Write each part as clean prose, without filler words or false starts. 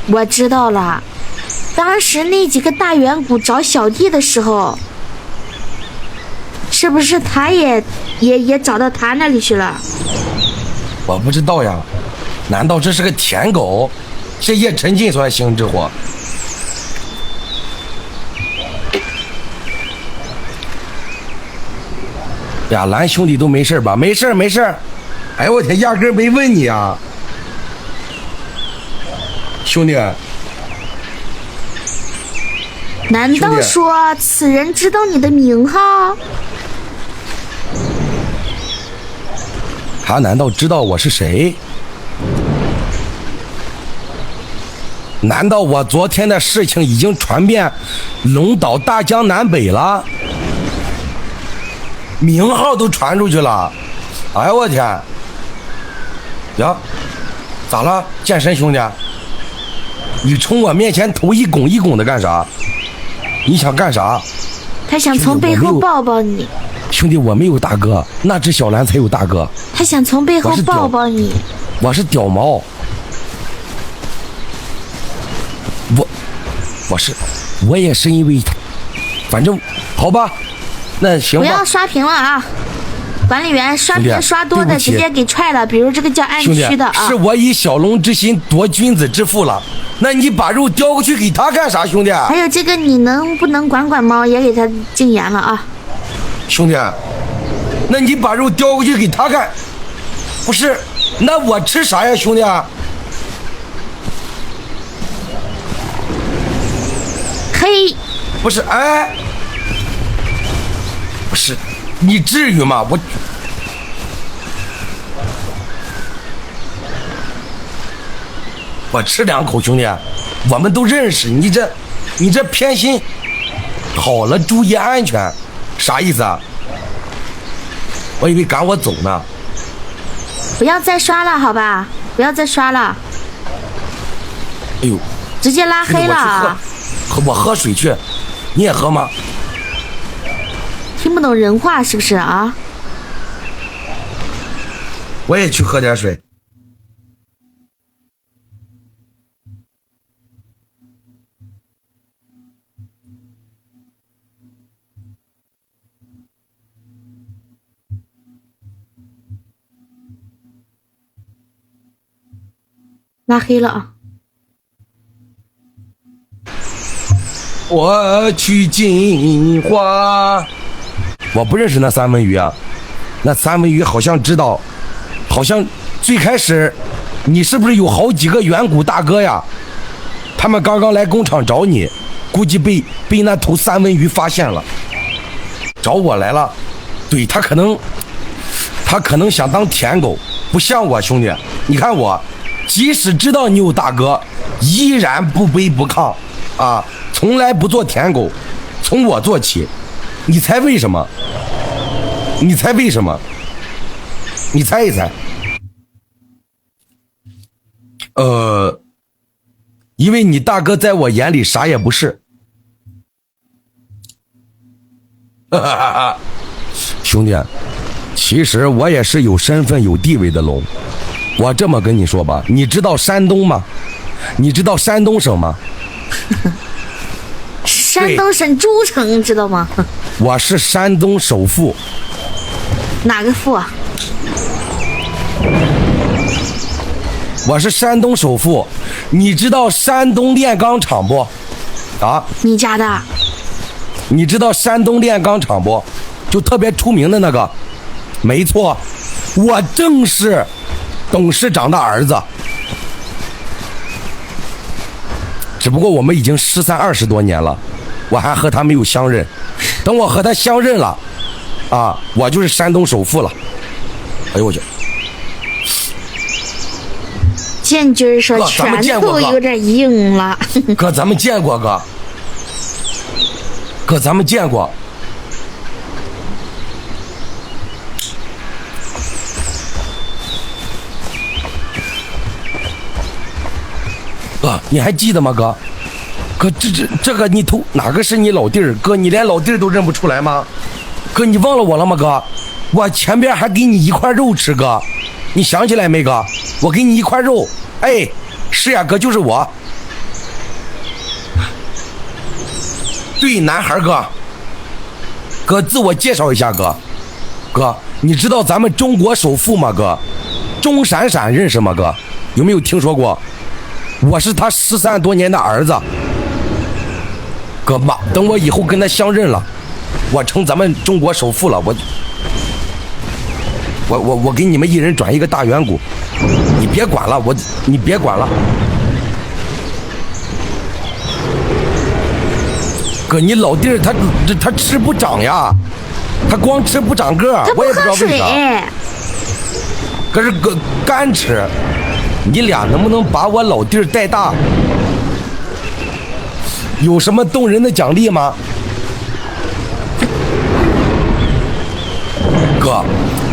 我知道了，当时那几个大远古找小弟的时候，是不是他也找到他那里去了？我不知道呀，难道这是个舔狗？这叶沉浸所行之祸？呀，蓝兄弟都没事吧？没事没事。哎呦我天，压根没问你啊，兄弟。难道说此人知道你的名号？他难道知道我是谁？难道我昨天的事情已经传遍龙岛大江南北了？名号都传出去了？哎呦我天！呀，咋了，健身兄弟？你冲我面前头一拱一拱的干啥？你想干啥？他想从背后抱抱你。兄弟，我没有大哥，那只小蓝才有大哥。他想从背后抱抱你。我是屌毛。我也是因为他，反正好吧，那行吧。不要刷屏了啊！管理员刷屏刷多的直接给踹了，比如这个叫暗区的啊。是我以小龙之心夺君子之腹了，那你把肉叼过去给他干啥，兄弟？还有这个你能不能管猫也给他禁言了啊？兄弟，那你把肉叼过去给他干，不是？那我吃啥呀，兄弟？嘿，不是，哎，不是，你至于吗？我吃两口，兄弟，我们都认识。你这偏心，好了，注意安全，啥意思啊？我以为赶我走呢。不要再刷了，好吧？不要再刷了。哎呦，直接拉黑了啊！我喝水去，你也喝吗？听不懂人话是不是啊？我也去喝点水。拉黑了啊！我去金花，我不认识那三文鱼啊，那三文鱼好像知道，好像最开始你是不是有好几个远古大哥呀？他们刚刚来工厂找你，估计被那头三文鱼发现了，找我来了。对，他可能想当舔狗，不像我兄弟。你看我，即使知道你有大哥，依然不卑不亢啊，从来不做舔狗，从我做起。你猜为什么？你猜为什么？你猜一猜。因为你大哥在我眼里啥也不是。兄弟，其实我也是有身份有地位的龙。我这么跟你说吧，你知道山东吗？你知道山东省吗？山东省诸城知道吗？我是山东首富。哪个富啊？我是山东首富。你知道山东炼钢厂不？啊？你家的？你知道山东炼钢厂不？就特别出名的那个。没错，我正是董事长的儿子。只不过我们已经失散20多年了，我还和他没有相认。等我和他相认了，啊，我就是山东首富了。哎呦我去！建军说拳头有点硬了。哥，咱们见过哥。哥，咱们见过。哥，你还记得吗？哥，哥，这个你头哪个是你老弟儿？哥，你连老弟儿都认不出来吗？哥，你忘了我了吗？哥，我前边还给你一块肉吃，哥，你想起来没？哥，我给你一块肉。哎，是呀，哥，就是我。对，男孩哥。哥，自我介绍一下，哥。哥，你知道咱们中国首富吗？哥，钟闪闪认识吗？哥，有没有听说过？我是他13多年的儿子。哥妈，等我以后跟他相认了，我成咱们中国首富了，我给你们一人转一个大远股，你别管了，你别管了。哥，你老弟儿他吃不长呀，他光吃不长个，我也不知道为啥。可是哥干吃，你俩能不能把我老弟儿带大？有什么动人的奖励吗？哥，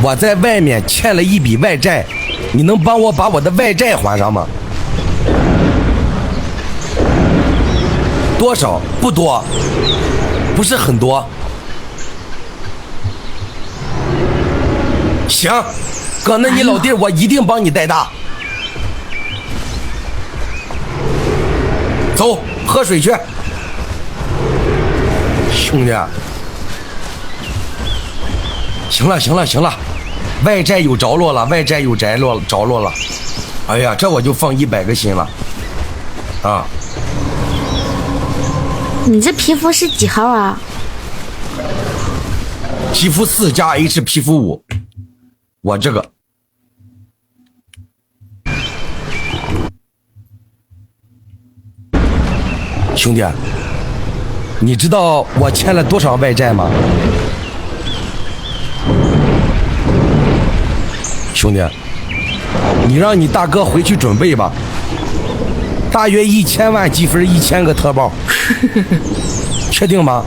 我在外面欠了一笔外债，你能帮我把我的外债还上吗？多少？不多，不是很多。行，哥，那你老弟我一定帮你带大。走，喝水去。兄弟，行了，外债有着落了，着落了。哎呀，这我就放100个心了。啊。你这皮肤是几号啊？皮肤4加 H 皮肤5，我这个。兄弟，你知道我欠了多少外债吗？兄弟，你让你大哥回去准备吧，大约1000万积分，1000个特报。确定吗？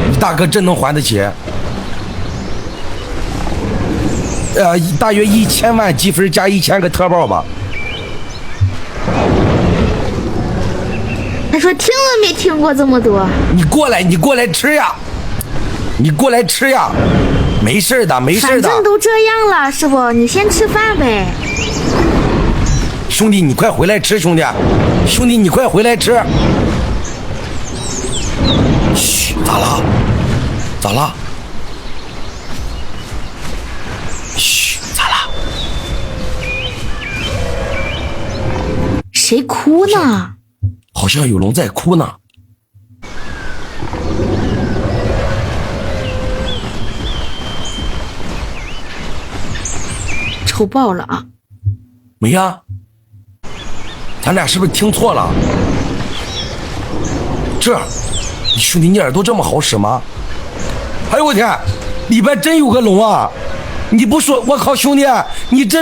你大哥真能还得起？大约1000万积分加1000个特报吧。他说听都没听过这么多。你过来吃呀！没事的。反正都这样了，师傅，你先吃饭呗。兄弟，你快回来吃，兄弟，你快回来吃。嘘，咋了？嘘，咋了？谁哭呢？好像有龙在哭呢。抽爆了啊！没呀，咱俩是不是听错了？这，兄弟，你耳朵这么好使吗？哎呦我天，里边真有个龙啊！你不说，我靠，兄弟，你这。